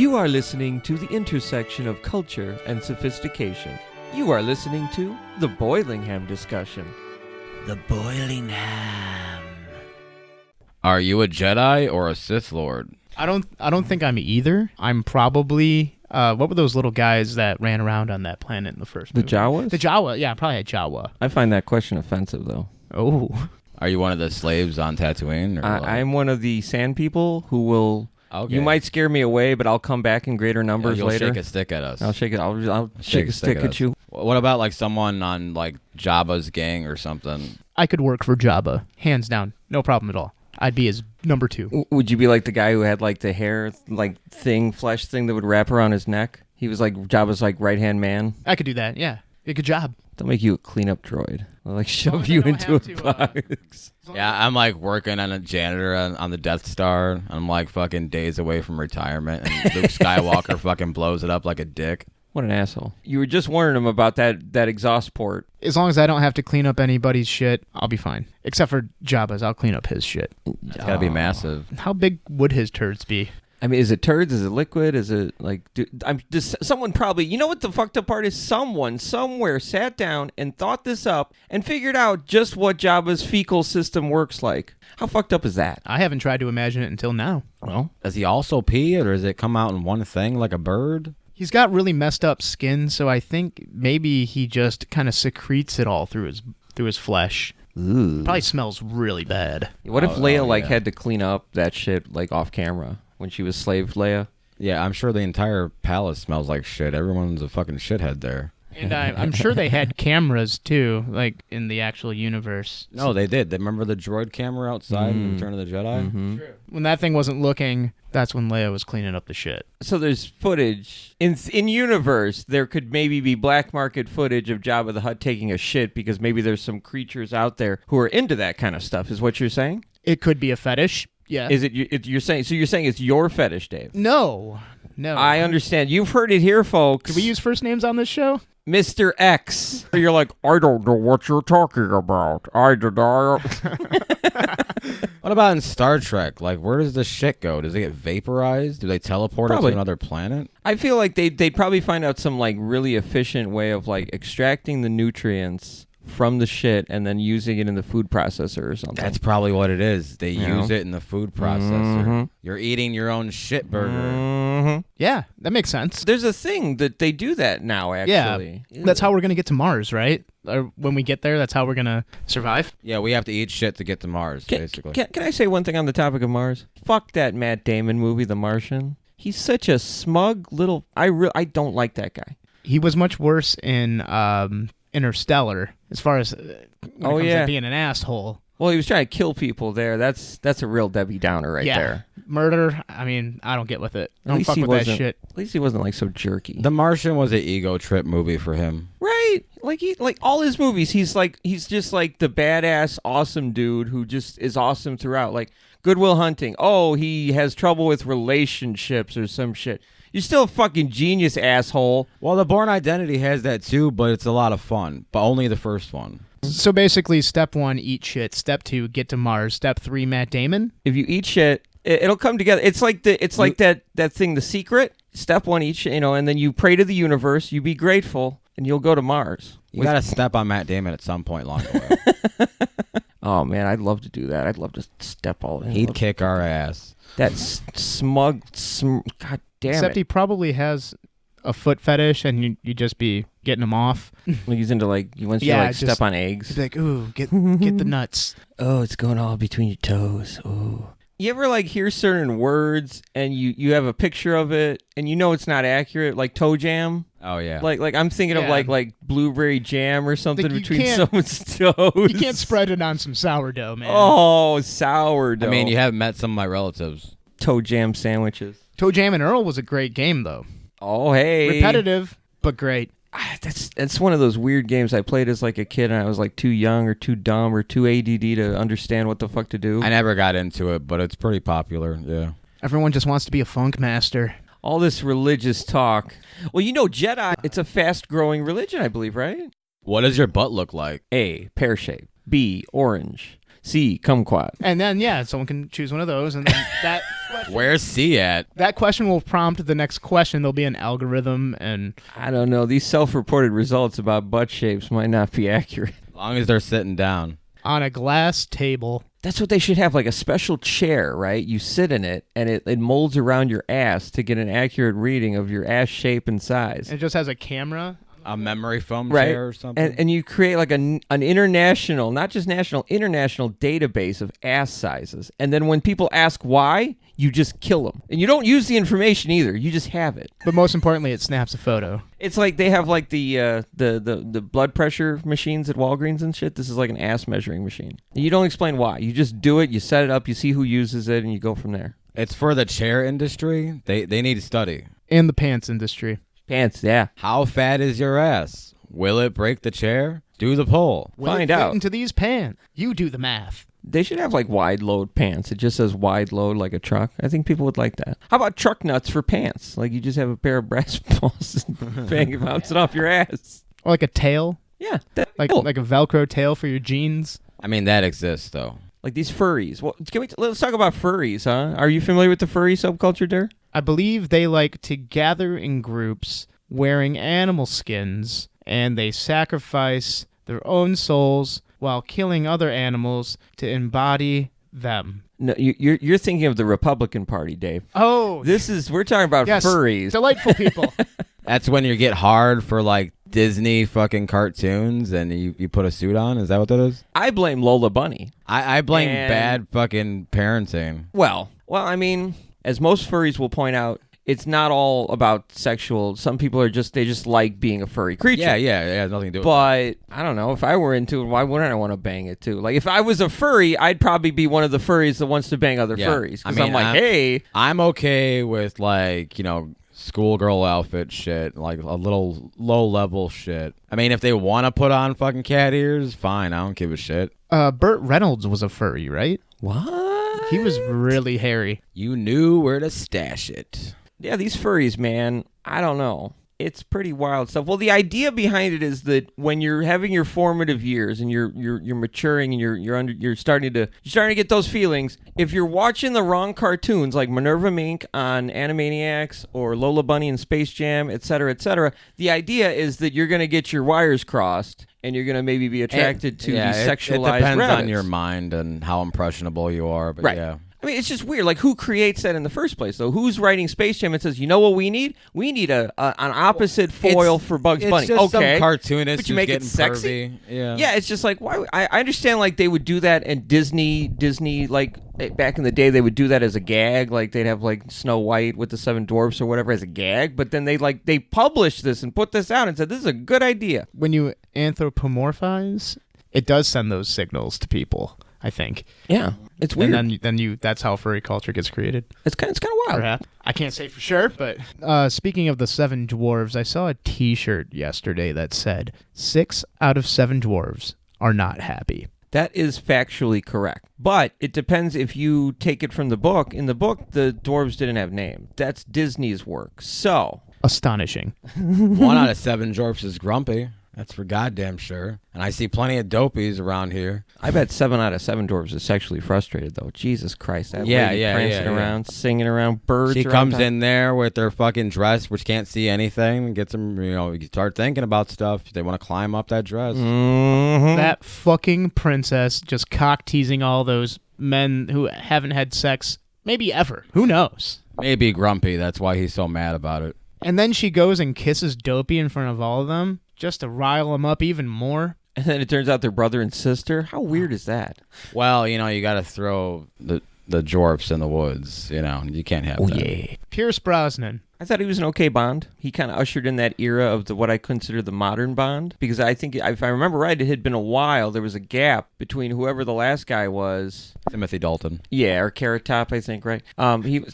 You are listening to the intersection of culture and sophistication. You are listening to the Boilingham Discussion. The Boilingham. Are you a Jedi or a Sith Lord? I don't think I'm either. I'm probably what were those little guys that ran around on that planet in the first movie? The Jawas? The Jawa, yeah, probably a Jawa. I find that question offensive, though. Oh. Are you one of the slaves on Tatooine? Or I'm one of the sand people who will... Okay. You might scare me away, but I'll come back in greater numbers you'll later. Shake a stick at us. I'll shake it. I'll shake a stick at you. What about like someone on like Jabba's gang or something? I could work for Jabba, hands down, no problem at all. I'd be his number 2. Would you be like the guy who had like the hair flesh thing that would wrap around his neck? He was like Jabba's like right-hand man. I could do that, yeah. Good job. They'll make you a cleanup droid. They'll like shove you into a box. Yeah, I'm like working on a janitor on the Death Star. I'm like fucking days away from retirement, and Luke Skywalker fucking blows it up like a dick. What an asshole. You were just warning him about that exhaust port. As long as I don't have to clean up anybody's shit, I'll be fine. Except for Jabba's, I'll clean up his shit. It's gotta be massive. How big would his turds be? I mean, is it turds? Is it liquid? Is it like... someone probably... You know what the fucked up part is? Someone somewhere sat down and thought this up and figured out just what Jabba's fecal system works like. How fucked up is that? I haven't tried to imagine it until now. Well, Does he also pee, or does it come out in one thing like a bird? He's got really messed up skin, so I think maybe he just kind of secretes it all through his flesh. ooh. Probably smells really bad. What if Leia yeah. had to clean up that shit like off camera when she was slave Leia? Yeah, I'm sure the entire palace smells like shit. Everyone's a fucking shithead there. And I'm sure they had cameras too, like in the actual universe. No, they did. They remember the droid camera outside in Return of the Jedi? Mm-hmm. When that thing wasn't looking, that's when Leia was cleaning up the shit. So there's footage in universe. There could maybe be black market footage of Jabba the Hutt taking a shit because maybe there's some creatures out there who are into that kind of stuff. Is what you're saying? It could be a fetish. Yeah. Is it? You're saying? So you're saying it's your fetish, Dave? No. I understand. You've heard it here, folks. Can we use first names on this show? Mr. X? You're like, I don't know what you're talking about. I don't know. What about in Star Trek? Like, where does the shit go? Does it get vaporized? Do they teleport it to another planet? I feel like they'd probably find out some like really efficient way of like extracting the nutrients from the shit and then using it in the food processor or something. That's probably what it is. They use it in the food processor. Mm-hmm. You're eating your own shit burger. Mm-hmm. Yeah, that makes sense. There's a thing that they do that now, actually. Yeah, that's how we're going to get to Mars, right? Or when we get there, that's how we're going to survive? Yeah, we have to eat shit to get to Mars, basically. Can I say one thing on the topic of Mars? Fuck that Matt Damon movie, The Martian. He's such a smug little... I don't like that guy. He was much worse in Interstellar, as far as when it comes to being an asshole. Well, he was trying to kill people there. That's a real Debbie Downer right there. Murder, I mean, I don't get with it. I At don't least fuck he with that wasn't. shit. At least he wasn't like so jerky. The Martian was an ego trip movie for him. Right. Like all his movies, he's just like the badass awesome dude who just is awesome throughout. Like Good Will Hunting. Oh, he has trouble with relationships or some shit. You're still a fucking genius, asshole. Well, the Bourne Identity has that too, but it's a lot of fun. But only the first one. So basically, step 1, eat shit. Step 2, get to Mars. Step 3, Matt Damon. If you eat shit, it'll come together. It's like that thing, The Secret. Step 1, eat shit, and then you pray to the universe. You be grateful, and you'll go to Mars. You gotta step on Matt Damon at some point along the way. Oh man, I'd love to do that. I'd love to step all in. He'd kick our ass. That smug, God damn Except it. he probably has a foot fetish, and you just be getting him off. Like he's into he wants you to step on eggs. He's like, ooh, get the nuts. Oh, it's going all between your toes. Oh. You ever hear certain words and you have a picture of it and you know it's not accurate, like toe jam? Oh yeah. Like I'm thinking of like blueberry jam or something between can't- someone's toes. You can't spread it on some sourdough, man. Oh, sourdough. I mean, you haven't met some of my relatives. Toe jam sandwiches. Toe Jam and Earl was a great game, though. Oh, hey. Repetitive, but great. That's one of those weird games I played as a kid and I was too young or too dumb or too ADD to understand what the fuck to do. I never got into it, but it's pretty popular, yeah. Everyone just wants to be a funk master. All this religious talk. Well, Jedi, it's a fast-growing religion, I believe, right? What does your butt look like? A, pear-shaped. B, orange. C, kumquat. And then, someone can choose one of those, and then Where's C at? That question will prompt the next question. There'll be an algorithm, and I don't know. These self-reported results about butt shapes might not be accurate. As long as they're sitting down. on a glass table. That's what they should have, like a special chair, right? You sit in it, and it molds around your ass to get an accurate reading of your ass shape and size. It just has a camera. A memory foam Right. chair or something. And you create like an international, not just national, international database of ass sizes. And then when people ask why, you just kill them. And you don't use the information either. You just have it. But most importantly, it snaps a photo. It's like they have like the blood pressure machines at Walgreens and shit. This is like an ass measuring machine. And you don't explain why. You just do it, you set it up, you see who uses it, and you go from there. It's for the chair industry. They need to study. And the pants industry. Pants, yeah. How fat is your ass? Will it break the chair? Do the poll. Will Find it fit out. into these pants? You do the math. They should have like wide load pants. It just says wide load like a truck. I think people would like that. How about truck nuts for pants? Like you just have a pair of brass balls and bang it, bounce it off your ass. Or like a tail. Yeah. That's Like cool. like a Velcro tail for your jeans. I mean, that exists, though. Like these furries. Well, let's talk about furries, huh? Are you familiar with the furry subculture, Der? I believe they like to gather in groups wearing animal skins, and they sacrifice their own souls while killing other animals to embody them. No, you're thinking of the Republican Party, Dave. Oh, We're talking about yes, furries. delightful people. That's when you get hard for, like, Disney fucking cartoons and you put a suit on? Is that what that is? I blame Lola Bunny. I blame And- bad fucking parenting. Well, I mean, as most furries will point out, it's not all about sexual. Some people they just like being a furry creature. Yeah, it has nothing to do with But I don't know. If I were into it, why wouldn't I want to bang it too? Like if I was a furry, I'd probably be one of the furries that wants to bang other Yeah. furries. I Because mean, I'm like, I'm- hey, I'm okay with, like, schoolgirl outfit shit, like a little low-level shit. I mean, if they want to put on fucking cat ears, fine. I don't give a shit. Burt Reynolds was a furry, right? what? He was really hairy. You knew where to stash it. Yeah, these furries, man. I don't know. It's pretty wild stuff. Well, the idea behind it is that when you're having your formative years and you're maturing and you're starting to get those feelings, if you're watching the wrong cartoons like Minerva Mink on Animaniacs or Lola Bunny in Space Jam, etc., the idea is that you're going to get your wires crossed and you're going to maybe be attracted to these sexualized It depends rabbits. on your mind and how impressionable you are, but Right. yeah. I mean, it's just weird. Like, who creates that in the first place, though? Who's writing Space Jam and says, you know what we need? We need an opposite foil for Bugs Bunny. It's just okay, some cartoonist but you who's make it getting sexy? pervy. Yeah. Yeah, it's just like, why? I understand, like, they would do that, and Disney, like, back in the day, they would do that as a gag. Like, they'd have, like, Snow White with the Seven Dwarfs or whatever as a gag. But then they published this and put this out and said, this is a good idea. When you anthropomorphize, it does send those signals to people, I think. Yeah, it's weird. And then that's how furry culture gets created. it's kind of wild. Perhaps. I can't say for sure, but speaking of the 7 dwarves, I saw a T-shirt yesterday that said 6 out of 7 dwarves are not happy. That is factually correct. But it depends if you take it from the book. In the book, the dwarves didn't have names. That's Disney's work. So, Astonishing. 1 out of 7 dwarfs is grumpy. That's for goddamn sure. And I see plenty of dopies around here. I bet 7 out of 7 dwarves is sexually frustrated, though. Jesus Christ. That Yeah, lady yeah, prancing yeah, yeah. around, singing around, birds She around comes top. in there with their fucking dress, which can't see anything, and gets them, you start thinking about stuff. They want to climb up that dress. Mhm. That fucking princess just cock teasing all those men who haven't had sex maybe ever. Who knows? Maybe grumpy. That's why he's so mad about it. And then she goes and kisses Dopey in front of all of them just to rile him up even more. And then it turns out they're brother and sister. How weird is that? Well, you got to throw the dwarfs in the woods. You can't have that. yeah. Pierce Brosnan. I thought he was an okay Bond. He kind of ushered in that era of what I consider the modern Bond. Because I think, if I remember right, it had been a while. There was a gap between whoever the last guy was. Timothy Dalton. Yeah, or Carrot Top, I think, right?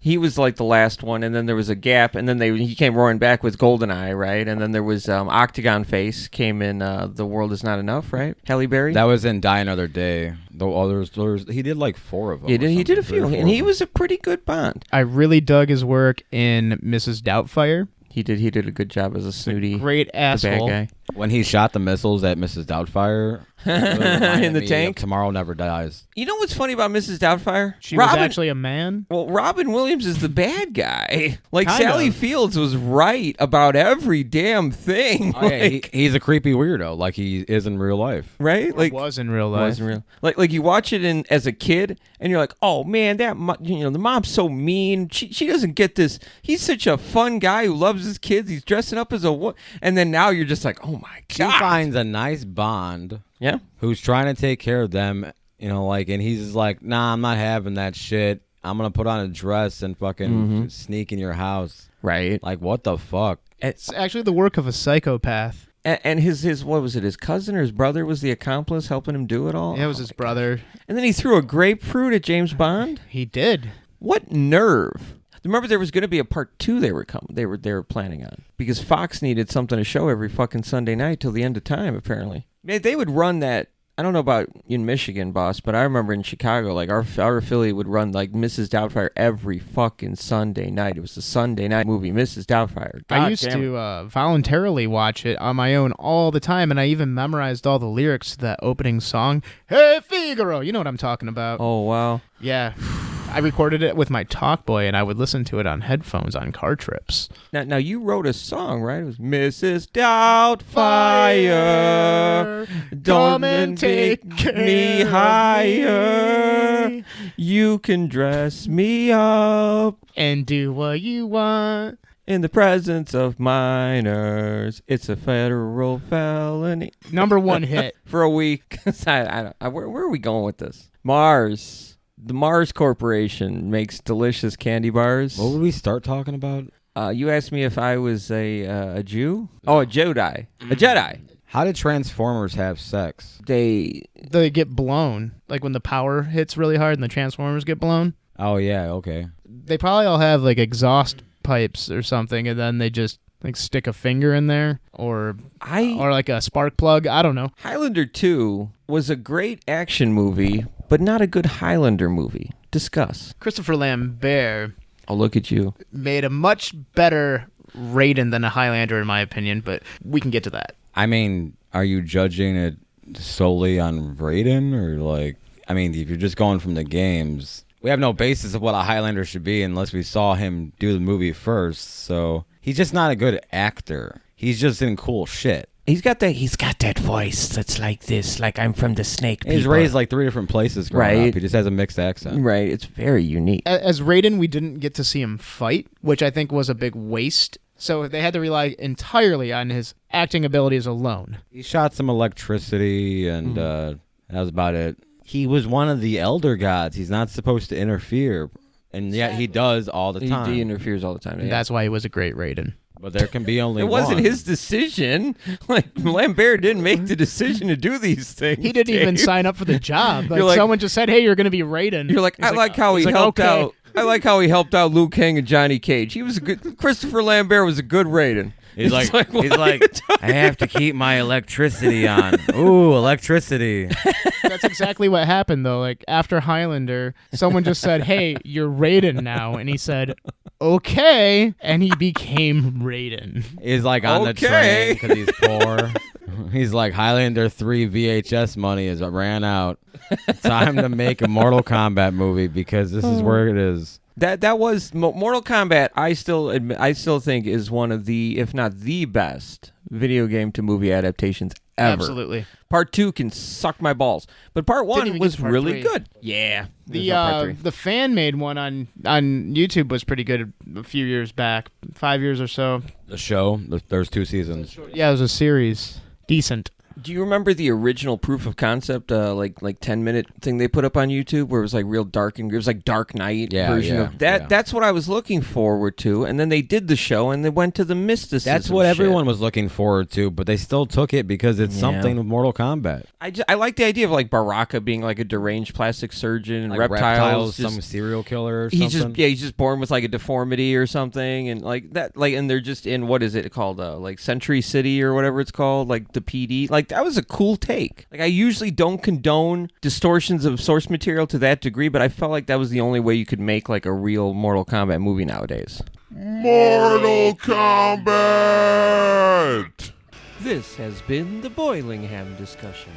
He was like the last one, and then there was a gap, and then he came roaring back with Goldeneye, right? And then there was Octagon Face came in The World Is Not Enough, right? Halle Berry. That was in Die Another Day. Though others, he did like 4 of them. He did a few, Three or and he four. was a pretty good Bond. I really dug his work in Mrs. Doubtfire. He did a good job as a snooty, Great the bad asshole. guy. When he shot the missiles at Mrs. Doubtfire In the tank? Tomorrow Never Dies. You know what's funny about Mrs. Doubtfire? She was actually a man. Well, Robin Williams is the bad guy. Like, Kind Sally of. Fields was right about every damn thing. Oh, yeah, Like, he's a creepy weirdo, like he is in real life. right? Like, Was in real life. wasn't real. Like you watch it as a kid, and you're like, oh man, the mom's so mean. She doesn't get this. He's such a fun guy who loves his kids. He's dressing up as a and then now you're just like, oh my She god. finds a nice Bond Yeah. who's trying to take care of them, and he's just like, nah, I'm not having that shit. I'm gonna put on a dress and fucking sneak in your house. Right. Like, what the fuck? It's actually the work of a psychopath. And his what was it? His cousin or his brother was the accomplice helping him do it all. It was his brother. And then he threw a grapefruit at James Bond. He did. What nerve! Remember, there was going to be a part 2 they were planning on because Fox needed something to show every fucking Sunday night till the end of time. Apparently, they would run that. I don't know about in Michigan, boss, but I remember in Chicago, like our affiliate would run like Mrs. Doubtfire every fucking Sunday night. It was the Sunday night movie, Mrs. Doubtfire. I used to voluntarily watch it on my own all the time, and I even memorized all the lyrics to that opening song. Hey, Figaro! You know what I'm talking about. Oh wow! Yeah. I recorded it with my Talkboy, and I would listen to it on headphones on car trips. Now you wrote a song, right? It was Mrs. Doubtfire. Come and take me care higher. of me. You can dress me up And do what you want. in the presence of minors. It's a federal felony. Number one hit. For a week. Where are we going with this? Mars. The Mars Corporation makes delicious candy bars. What would we start talking about? You asked me if I was a Jew? Oh, a Jedi. A Jedi. How did Transformers have sex? They get blown. Like when the power hits really hard and the Transformers get blown. Oh, yeah, okay. They probably all have like exhaust pipes or something, and then they just like stick a finger in there or like a spark plug. I don't know. Highlander 2 was a great action movie, but not a good Highlander movie. Discuss. Christopher Lambert I'll look at you. made a much better Raiden than a Highlander, in my opinion, but we can get to that. I mean, are you judging it solely on Raiden? Or like, I mean, if you're just going from the games, we have no basis of what a Highlander should be unless we saw him do the movie first. So he's just not a good actor. He's just in cool shit. He's got that voice that's like this, like I'm from the snake people. He's raised like 3 different places growing Right. up. He just has a mixed accent. Right, it's very unique. As Raiden, we didn't get to see him fight, which I think was a big waste. So they had to rely entirely on his acting abilities alone. He shot some electricity, and that was about it. He was one of the elder gods. He's not supposed to interfere, and yet he does all the time. He interferes all the time. And Yeah. that's why he was a great Raiden. But there can be only It wasn't one. his decision. Like Lambert didn't make the decision to do these things. He didn't even Dave. sign up for the job. Like, You're like- someone just said, "Hey, you're going to be Raiden." You're like, He's I like how he he's like, helped "Okay." out. I like how he helped out Liu Kang and Johnny Cage. He was a good. Christopher Lambert was a good Raiden. He's like, what are you talking- I have to keep my electricity on. Ooh, electricity. That's exactly what happened, though. Like, after Highlander, someone just said, "Hey, you're Raiden now." And he said, "Okay." And he became Raiden. He's like on the Okay. train because he's poor. He's like, Highlander 3 VHS money is ran out. Time to make a Mortal Kombat movie because this is where it is. That was Mortal Kombat. I still think is one of the, if not the best, video game to movie adaptations ever. Absolutely. Part 2 can suck my balls, but Part 1 even was get to Part really 3. good. Yeah. There's no Part 3. The fan made one on YouTube was pretty good a few years back, 5 years or so. The show, there's 2 seasons. Yeah, it was a series. Decent. Do you remember the original proof of concept, like 10-minute thing they put up on YouTube, where it was like real dark and it was like Dark Knight version of that? Yeah. That's what I was looking forward to, and then they did the show and they went to the mysticism. That's what shit. everyone was looking forward to, but they still took it because it's something with Mortal Kombat. I like the idea of like Baraka being like a deranged plastic surgeon and Like reptiles some serial killer or something. he's just born with like a deformity or something, and like that, like, and they're just in, what is it called, like Century City or whatever it's called, like the PD. Like that was a cool take. Like, I usually don't condone distortions of source material to that degree, but I felt like that was the only way you could make like a real Mortal Kombat movie nowadays. Mortal Kombat! This has been the Boilingham Discussion.